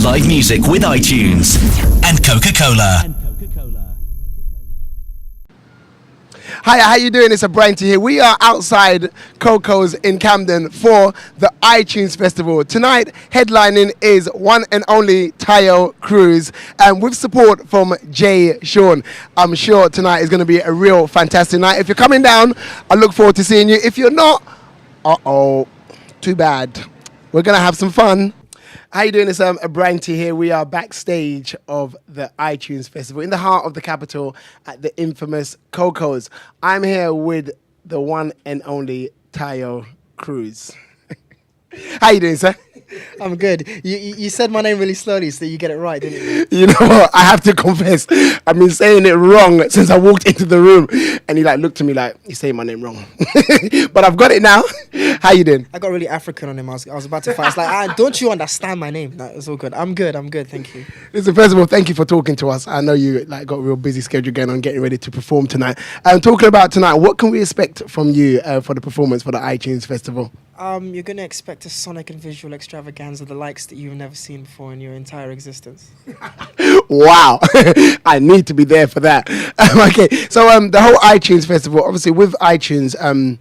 Live music with iTunes and Coca-Cola. Hi, how you doing? It's a Brian here. We are outside Coco's in Camden for the iTunes Festival. Tonight, headlining is one and only Taio Cruz, and with support from Jay Sean. I'm sure tonight is going to be a real fantastic night. If you're coming down, I look forward to seeing you. If you're not, too bad. We're going to have some fun. How you doing? It's a Brian here. We are backstage of the iTunes Festival in the heart of the capital at the infamous Coco's. I'm here with the one and only Taio Cruz. How you doing, sir? I'm good. You said my name really slowly so you get it right, didn't you? You know what? I have to confess, I've been saying it wrong since I walked into the room, and he looked at me like, you're saying my name wrong. But I've got it now. How you doing? I got really African on him. I was about to fight. I was like, don't you understand my name? No, it's all good. I'm good. Thank you. Listen, first of all, thank you for talking to us. I know you got a real busy schedule going on, getting ready to perform tonight. Talking about tonight, what can we expect from you for the performance for the iTunes Festival? You're going to expect a sonic and visual extravaganza, the likes that you've never seen before in your entire existence. Wow. I need to be there for that. Okay, so the whole iTunes Festival, obviously with iTunes,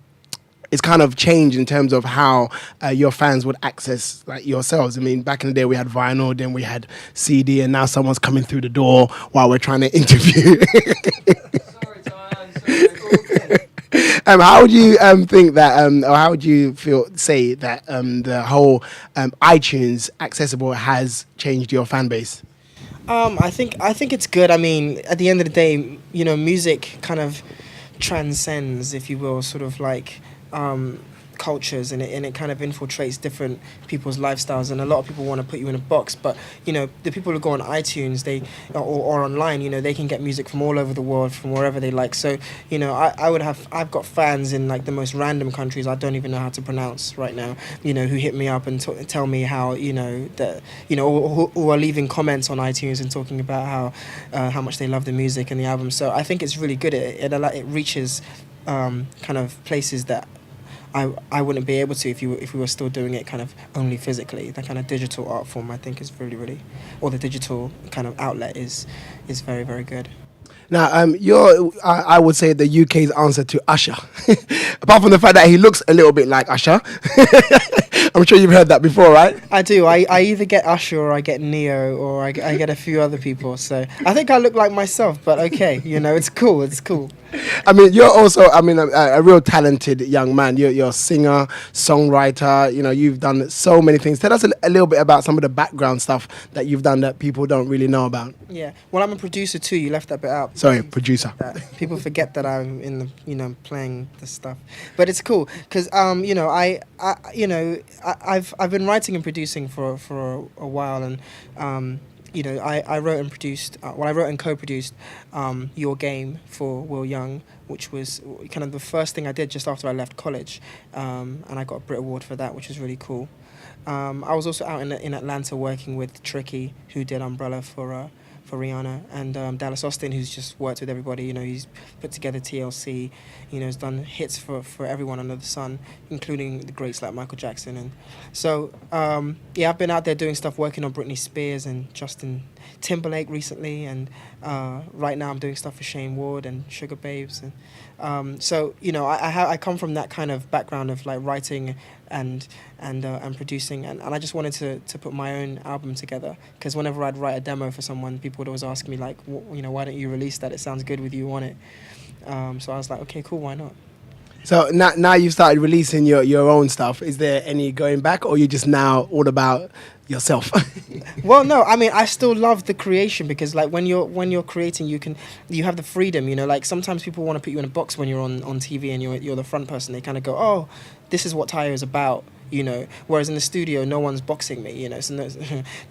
it's kind of changed in terms of how your fans would access yourselves. I mean, back in the day we had vinyl, then we had CD, and now someone's coming through the door while we're trying to interview. Sorry, Diane. How would you think that, or how would you say that the whole iTunes accessible has changed your fan base? I think it's good. I mean, at the end of the day, music kind of transcends, if you will, sort of like cultures, and it kind of infiltrates different people's lifestyles, and a lot of people want to put you in a box, but the people who go on iTunes, they or online, they can get music from all over the world, from wherever they like. So I've got fans in like the most random countries I don't even know how to pronounce right now, who hit me up and tell me how who are leaving comments on iTunes and talking about how much they love the music and the album. So I think it's really good. It reaches kind of places that I wouldn't be able to if we were still doing it kind of only physically. The kind of digital art form, I think, is really, or the digital kind of outlet is very, very good. Now, you're, I would say, the UK's answer to Usher. Apart from the fact that he looks a little bit like Usher. I'm sure you've heard that before, right? I do. I either get Usher or I get Neo or I get a few other people. So I think I look like myself, but okay, it's cool. It's cool. I mean, you're also, a real talented young man. You're a singer, songwriter. You've done so many things. Tell us a little bit about some of the background stuff that you've done that people don't really know about. Yeah. Well, I'm a producer too. You left that bit out. Sorry, producer. People forget that I'm in the, playing the stuff, but it's cool because I've been writing and producing for a while, and I wrote and produced. I wrote and co-produced Your Game for Will Young, which was kind of the first thing I did just after I left college, and I got a Brit Award for that, which was really cool. I was also out in Atlanta working with Tricky, who did Umbrella for Rihanna, and Dallas Austin, who's just worked with everybody. He's put together TLC. Has done hits for everyone under the sun, including the greats like Michael Jackson. And so, I've been out there doing stuff, working on Britney Spears and Justin Timberlake recently, and right now I'm doing stuff for Shane Ward and Sugar Babes. And I come from that kind of background of like writing and producing, and I just wanted to put my own album together, because whenever I'd write a demo for someone, people would always ask me like, why don't you release that? It sounds good with you on it. So I was like, okay, cool, why not? So now you've started releasing your own stuff. Is there any going back, or you just now all about yourself? Well, no, I mean, I still love the creation, because like when you're creating, you have the freedom, like sometimes people want to put you in a box when you're on TV and you're the front person. They kind of go, oh, this is what Taio is about. Whereas in the studio, no one's boxing me, so no,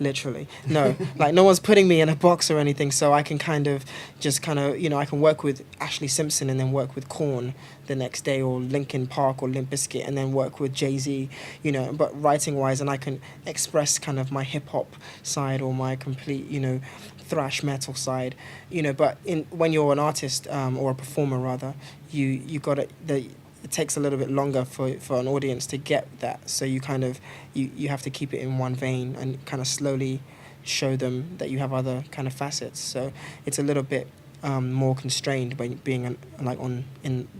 literally, no, like no one's putting me in a box or anything, so I can I can work with Ashley Simpson and then work with Korn the next day, or Linkin Park or Limp Bizkit, and then work with Jay-Z, but writing-wise, and I can express kind of my hip-hop side or my complete, thrash metal side, but when you're an artist, or a performer rather, you got it takes a little bit longer for an audience to get that. So you kind of you have to keep it in one vein and kind of slowly show them that you have other kind of facets. So it's a little bit more constrained by being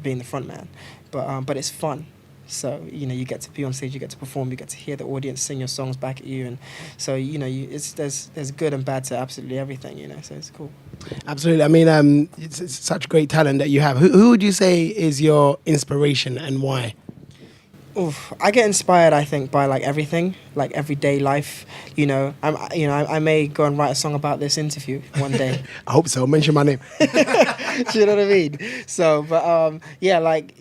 being the front man, but it's fun. So you get to be on stage, you get to perform, you get to hear the audience sing your songs back at you, and so there's good and bad to absolutely everything. So it's cool. Absolutely. I mean, it's such great talent that you have. Who would you say is your inspiration and why? Oof, I get inspired, I think, by like everything, like everyday life. I may go and write a song about this interview one day. I hope so. Mention my name. Do you know what I mean? So, but yeah, like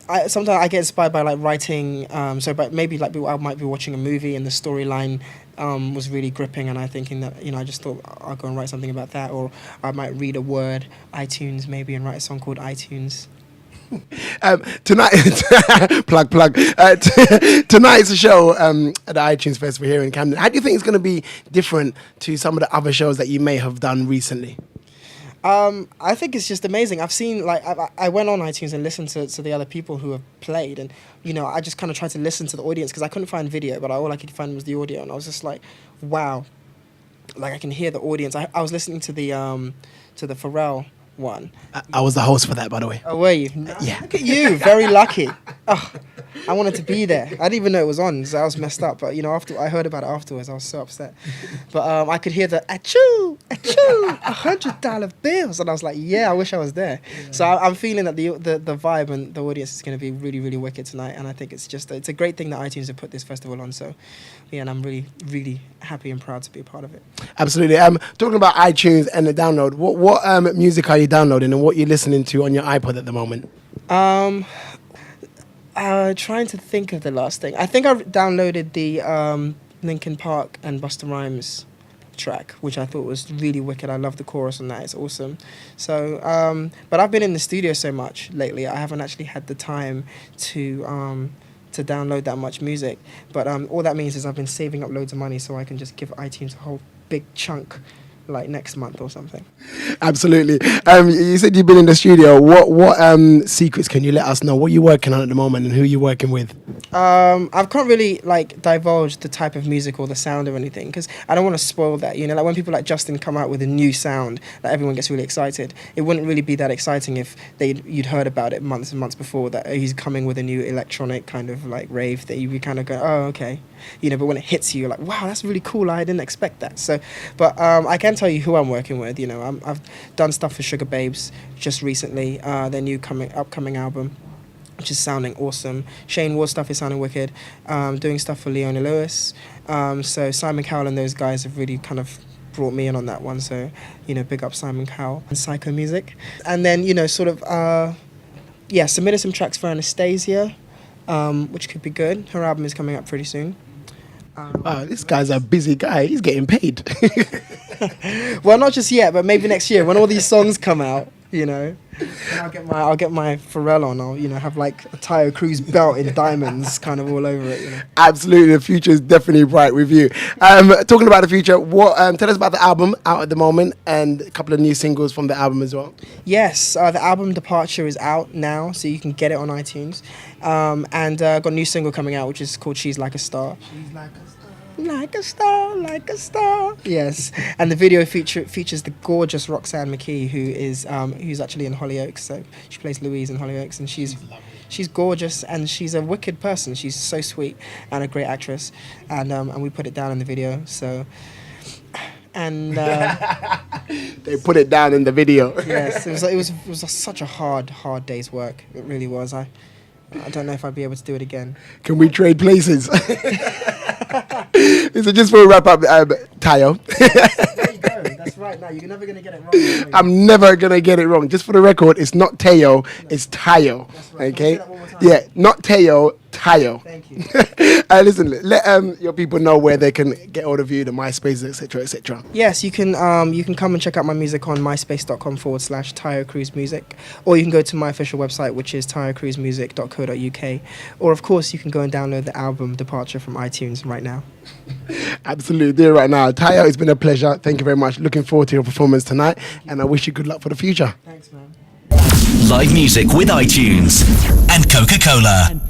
I sometimes I get inspired by like writing. But maybe like I might be watching a movie and the storyline was really gripping, and I'm thinking that I just thought I'll go and write something about that, or I might read a word, iTunes maybe, and write a song called iTunes. Tonight, plug. Tonight's a show at the iTunes Festival here in Camden. How do you think it's going to be different to some of the other shows that you may have done recently? I think it's just amazing. I've seen, like, I went on iTunes and listened to the other people who have played, and I just kind of tried to listen to the audience because I couldn't find video, but all I could find was the audio, and I was just like, wow, like I can hear the audience. I was listening to the Pharrell one. I was the host for that, by the way. Oh, were you? Yeah. Look at you, very lucky. Oh, I wanted to be there. I didn't even know it was on, so I was messed up. But after I heard about it afterwards, I was so upset. But I could hear the achoo, $100 bills, and I was like, yeah, I wish I was there. Yeah. So I'm feeling that the vibe and the audience is going to be really, really wicked tonight, and I think it's a great thing that iTunes have put this festival on. So yeah, and I'm really, really happy and proud to be a part of it. Absolutely. Talking about iTunes and the download, what music are you downloading and what you're listening to on your iPod at the moment? Trying to think of the last thing. I think I downloaded the Linkin Park and Busta Rhymes track, which I thought was really wicked. I love the chorus on that. It's awesome. So, but I've been in the studio so much lately, I haven't actually had the time to download that much music. But all that means is I've been saving up loads of money so I can just give iTunes a whole big chunk like next month or something. Absolutely. You said you've been in the studio. What secrets can you let us know? What are you working on at the moment and who are you working with? I can't really like divulge the type of music or the sound or anything because I don't want to spoil that. Like when people like Justin come out with a new sound, that everyone gets really excited. It wouldn't really be that exciting if you'd heard about it months and months before that he's coming with a new electronic kind of like rave that you kind of go, oh, okay. But when it hits you, you're like, wow, that's really cool. I didn't expect that. So, but I can tell you who I'm working with. I've done stuff for Sugar Babes just recently. Their new upcoming album, which is sounding awesome. Shane Ward stuff is sounding wicked. Doing stuff for Leona Lewis. So Simon Cowell and those guys have really kind of brought me in on that one. So, big up Simon Cowell and Psycho Music. And then, submitted some tracks for Anastasia, which could be good. Her album is coming up pretty soon. Wow, this guy's a busy guy. He's getting paid. Well, not just yet, but maybe next year when all these songs come out, and I'll get my Pharrell on. I'll have like a Taio Cruz belt in diamonds, kind of all over it. Absolutely, the future is definitely bright with you. Talking about the future, tell us about the album out at the moment and a couple of new singles from the album as well. Yes, the album Departure is out now, so you can get it on iTunes. And got a new single coming out, which is called She's Like a Star. She's like a star. Like a star, like a star. Yes, and the video features the gorgeous Roxanne McKee, who's actually in Hollyoaks. So she plays Louise in Hollyoaks, and she's gorgeous and she's a wicked person. She's so sweet and a great actress, and we put it down in the video. So, and they put it down in the video. Yes, it was such a hard day's work. It really was. I don't know if I'd be able to do it again. Can we trade places? So just for a wrap up, Taio. There you go. That's right. Now you're never gonna get it wrong. I'm never gonna get it wrong. Just for the record, it's not Taio, it's Taio. That's right. Okay. Can I say that one more time? Yeah, not Taio, Taio. Thank you. Listen, let your people know where they can get hold of you, the MySpace, etc., etc. Yes, you can come and check out my music on myspace.com/Taio Cruz Music, or you can go to my official website, which is taiocruzmusic.co.uk, or of course you can go and download the album Departure from iTunes right now. Absolutely, do it right now. Taio, it's been a pleasure. Thank you very much. Looking forward to your performance tonight, and I wish you good luck for the future. Thanks, man. Live music with iTunes and Coca-Cola.